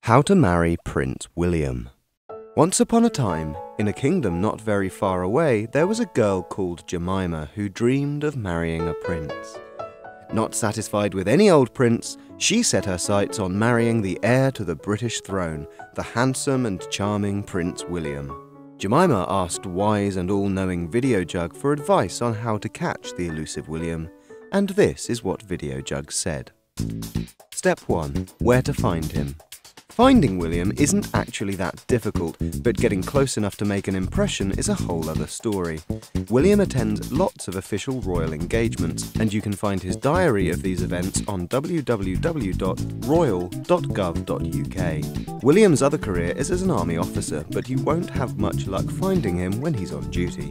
How to marry Prince William. Once upon a time, in a kingdom not very far away, there was a girl called Jemima who dreamed of marrying a prince. Not satisfied with any old prince, she set her sights on marrying the heir to the British throne, the handsome and charming Prince William. Jemima asked wise and all-knowing Videojug for advice on how to catch the elusive William, and this is what Videojug said. Step 1. Where to find him. Finding William isn't actually that difficult, but getting close enough to make an impression is a whole other story. William attends lots of official royal engagements, and you can find his diary of these events on www.royal.gov.uk. William's other career is as an army officer, but you won't have much luck finding him when he's on duty.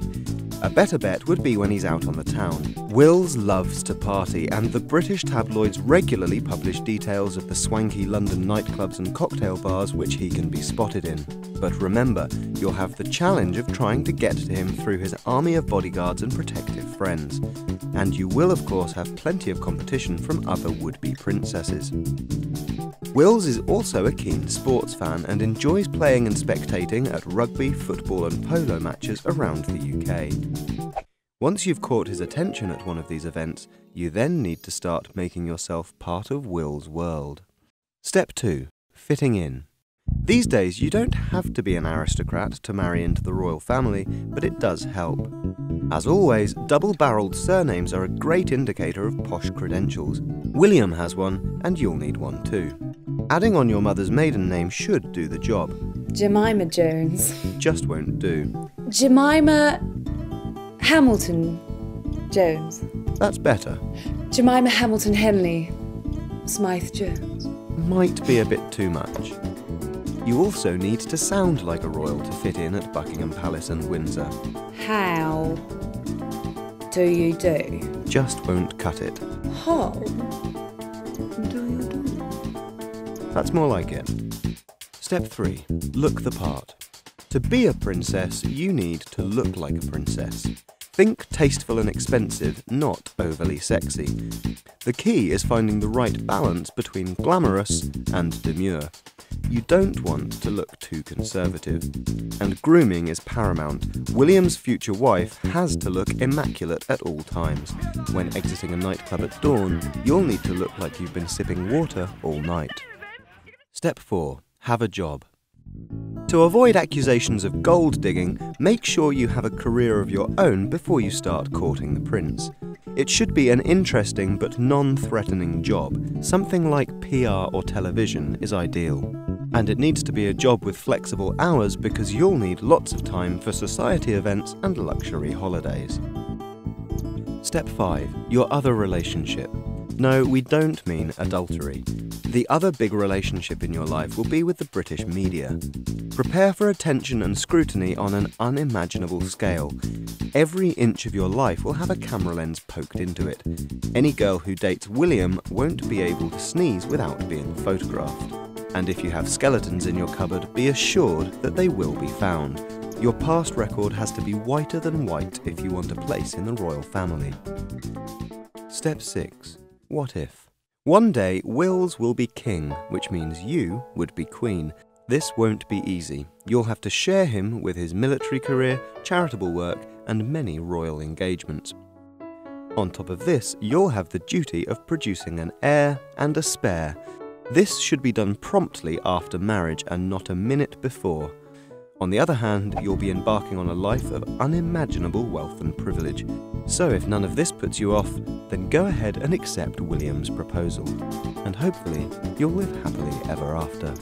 A better bet would be when he's out on the town. Wills loves to party, and the British tabloids regularly publish details of the swanky London nightclubs and cocktail bars which he can be spotted in. But remember, you'll have the challenge of trying to get to him through his army of bodyguards and protective friends. And you will of course have plenty of competition from other would-be princesses. Wills is also a keen sports fan and enjoys playing and spectating at rugby, football and polo matches around the UK. Once you've caught his attention at one of these events, you then need to start making yourself part of Will's world. Step 2. Fitting in. These days you don't have to be an aristocrat to marry into the royal family, but it does help. As always, double-barreled surnames are a great indicator of posh credentials. William has one, and you'll need one too. Adding on your mother's maiden name should do the job. Jemima Jones. Just won't do. Jemima Hamilton Jones. That's better. Jemima Hamilton Henley Smythe Jones. Might be a bit too much. You also need to sound like a royal to fit in at Buckingham Palace and Windsor. How do you do? Just won't cut it. How do you do? That's more like it. Step 3. Look the part. To be a princess, you need to look like a princess. Think tasteful and expensive, not overly sexy. The key is finding the right balance between glamorous and demure. You don't want to look too conservative. And grooming is paramount. William's future wife has to look immaculate at all times. When exiting a nightclub at dawn, you'll need to look like you've been sipping water all night. Step 4. Have a job. To avoid accusations of gold digging, make sure you have a career of your own before you start courting the prince. It should be an interesting but non-threatening job. Something like PR or television is ideal. And it needs to be a job with flexible hours because you'll need lots of time for society events and luxury holidays. Step 5. Your other relationship. No, we don't mean adultery. The other big relationship in your life will be with the British media. Prepare for attention and scrutiny on an unimaginable scale. Every inch of your life will have a camera lens poked into it. Any girl who dates William won't be able to sneeze without being photographed. And if you have skeletons in your cupboard, be assured that they will be found. Your past record has to be whiter than white if you want a place in the royal family. Step 6. What if? One day, Wills will be king, which means you would be queen. This won't be easy. You'll have to share him with his military career, charitable work, and many royal engagements. On top of this, you'll have the duty of producing an heir and a spare. This should be done promptly after marriage and not a minute before. On the other hand, you'll be embarking on a life of unimaginable wealth and privilege. So if none of this puts you off, then go ahead and accept William's proposal. And hopefully, you'll live happily ever after.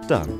Done.